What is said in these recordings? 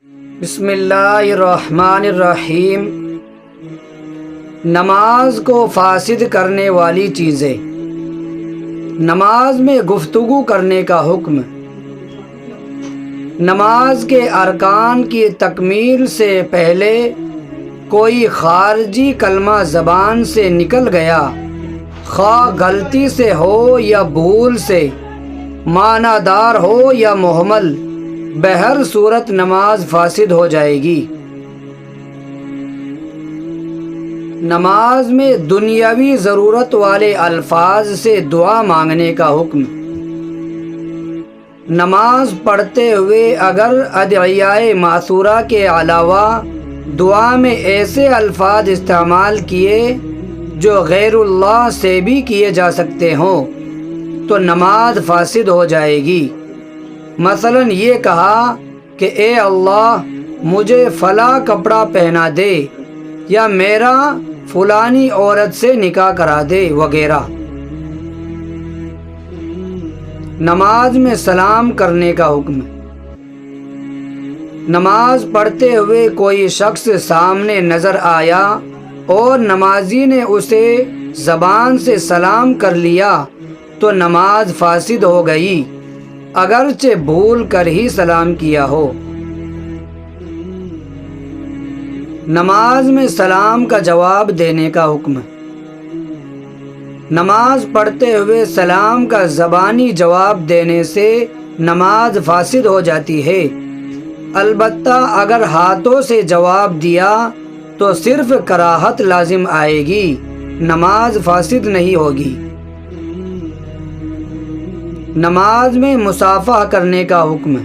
بسم اللہ الرحمن الرحیم۔ نماز کو فاسد کرنے والی چیزیں۔ نماز میں گفتگو کرنے کا حکم۔ نماز کے ارکان کی تکمیل سے پہلے کوئی خارجی کلمہ زبان سے نکل گیا، خواہ غلطی سے ہو یا بھول سے، معنی دار ہو یا محمل، بہر صورت نماز فاسد ہو جائے گی۔ نماز میں دنیاوی ضرورت والے الفاظ سے دعا مانگنے کا حکم۔ نماز پڑھتے ہوئے اگر ادعیائے معثورہ کے علاوہ دعا میں ایسے الفاظ استعمال کیے جو غیر اللہ سے بھی کیے جا سکتے ہوں تو نماز فاسد ہو جائے گی۔ مثلا یہ کہا کہ اے اللہ مجھے فلاں کپڑا پہنا دے، یا میرا فلانی عورت سے نکاح کرا دے وغیرہ۔ نماز میں سلام کرنے کا حکم۔ نماز پڑھتے ہوئے کوئی شخص سامنے نظر آیا اور نمازی نے اسے زبان سے سلام کر لیا تو نماز فاسد ہو گئی، اگرچہ بھول کر ہی سلام کیا ہو۔ نماز میں سلام کا جواب دینے کا حکم۔ نماز پڑھتے ہوئے سلام کا زبانی جواب دینے سے نماز فاسد ہو جاتی ہے، البتہ اگر ہاتھوں سے جواب دیا تو صرف کراہت لازم آئے گی، نماز فاسد نہیں ہوگی۔ نماز میں مصافحہ کرنے کا حکم۔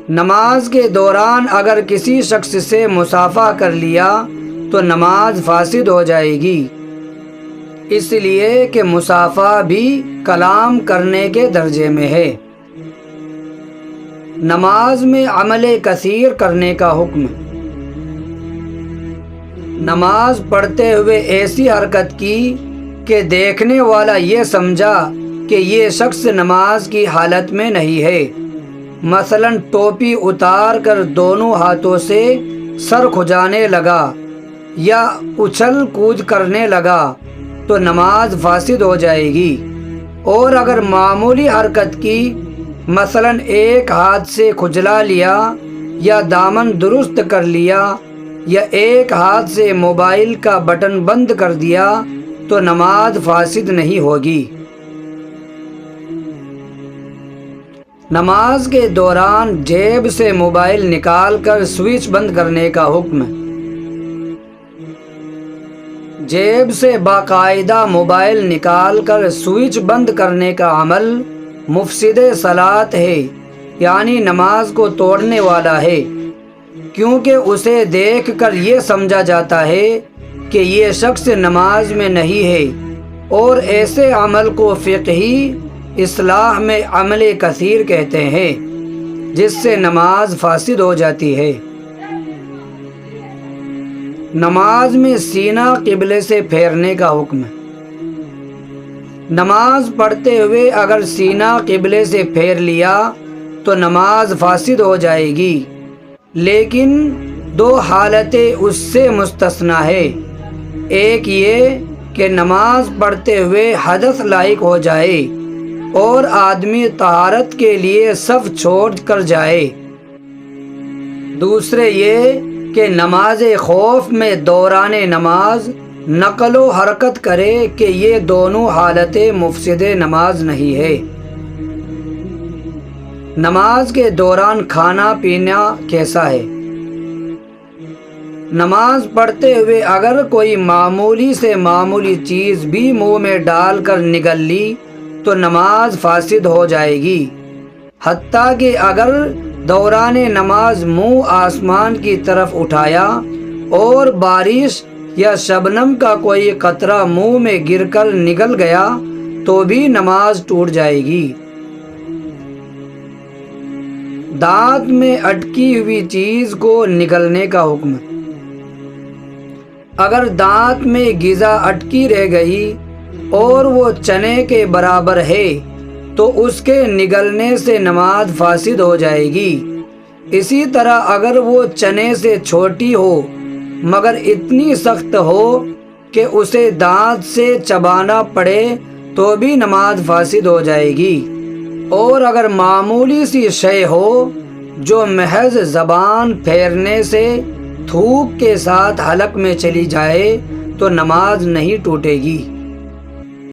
نماز کے دوران اگر کسی شخص سے مصافحہ کر لیا تو نماز فاسد ہو جائے گی، اس لیے کہ مصافحہ بھی کلام کرنے کے درجے میں ہے۔ نماز میں عمل کثیر کرنے کا حکم۔ نماز پڑھتے ہوئے ایسی حرکت کی کہ دیکھنے والا یہ سمجھا کہ یہ شخص نماز کی حالت میں نہیں ہے، مثلا ٹوپی اتار کر دونوں ہاتھوں سے سر کھجانے لگا یا اچھل کود کرنے لگا تو نماز فاسد ہو جائے گی۔ اور اگر معمولی حرکت کی، مثلا ایک ہاتھ سے کھجلا لیا یا دامن درست کر لیا یا ایک ہاتھ سے موبائل کا بٹن بند کر دیا تو نماز فاسد نہیں ہوگی۔ نماز کے دوران جیب سے موبائل نکال کر سوئچ بند کرنے کا حکم۔ جیب سے باقاعدہ موبائل نکال کر سوئچ بند کرنے کا عمل مفسد صلاۃ ہے، یعنی نماز کو توڑنے والا ہے، کیونکہ اسے دیکھ کر یہ سمجھا جاتا ہے کہ یہ شخص نماز میں نہیں ہے، اور ایسے عمل کو فقہی اصطلاح میں عمل کثیر کہتے ہیں، جس سے نماز فاسد ہو جاتی ہے۔ نماز میں سینہ قبلے سے پھیرنے کا حکم۔ نماز پڑھتے ہوئے اگر سینہ قبلے سے پھیر لیا تو نماز فاسد ہو جائے گی، لیکن دو حالتیں اس سے مستثنی ہے۔ ایک یہ کہ نماز پڑھتے ہوئے حدث لاحق ہو جائے اور آدمی طہارت کے لیے صف چھوڑ کر جائے۔ دوسرے یہ کہ نماز خوف میں دوران نماز نقل و حرکت کرے کہ یہ دونوں حالتیں مفسد نماز نہیں ہے۔ نماز کے دوران کھانا پینا کیسا ہے؟ نماز پڑھتے ہوئے اگر کوئی معمولی سے معمولی چیز بھی منہ میں ڈال کر نگل لی تو نماز فاسد ہو جائے گی، حتیٰ کہ اگر دوران نماز منہ آسمان کی طرف اٹھایا اور بارش یا شبنم کا کوئی قطرہ منہ میں گر کر نگل گیا تو بھی نماز ٹوٹ جائے گی۔ دانت میں اٹکی ہوئی چیز کو نگلنے کا حکم۔ اگر دانت میں غذا اٹکی رہ گئی اور وہ چنے کے برابر ہے تو اس کے نگلنے سے نماز فاسد ہو جائے گی، اسی طرح اگر وہ چنے سے چھوٹی ہو مگر اتنی سخت ہو کہ اسے دانت سے چبانا پڑے تو بھی نماز فاسد ہو جائے گی، اور اگر معمولی سی شے ہو جو محض زبان پھیرنے سے تھوک کے ساتھ حلق میں چلی جائے تو نماز نہیں ٹوٹے گی۔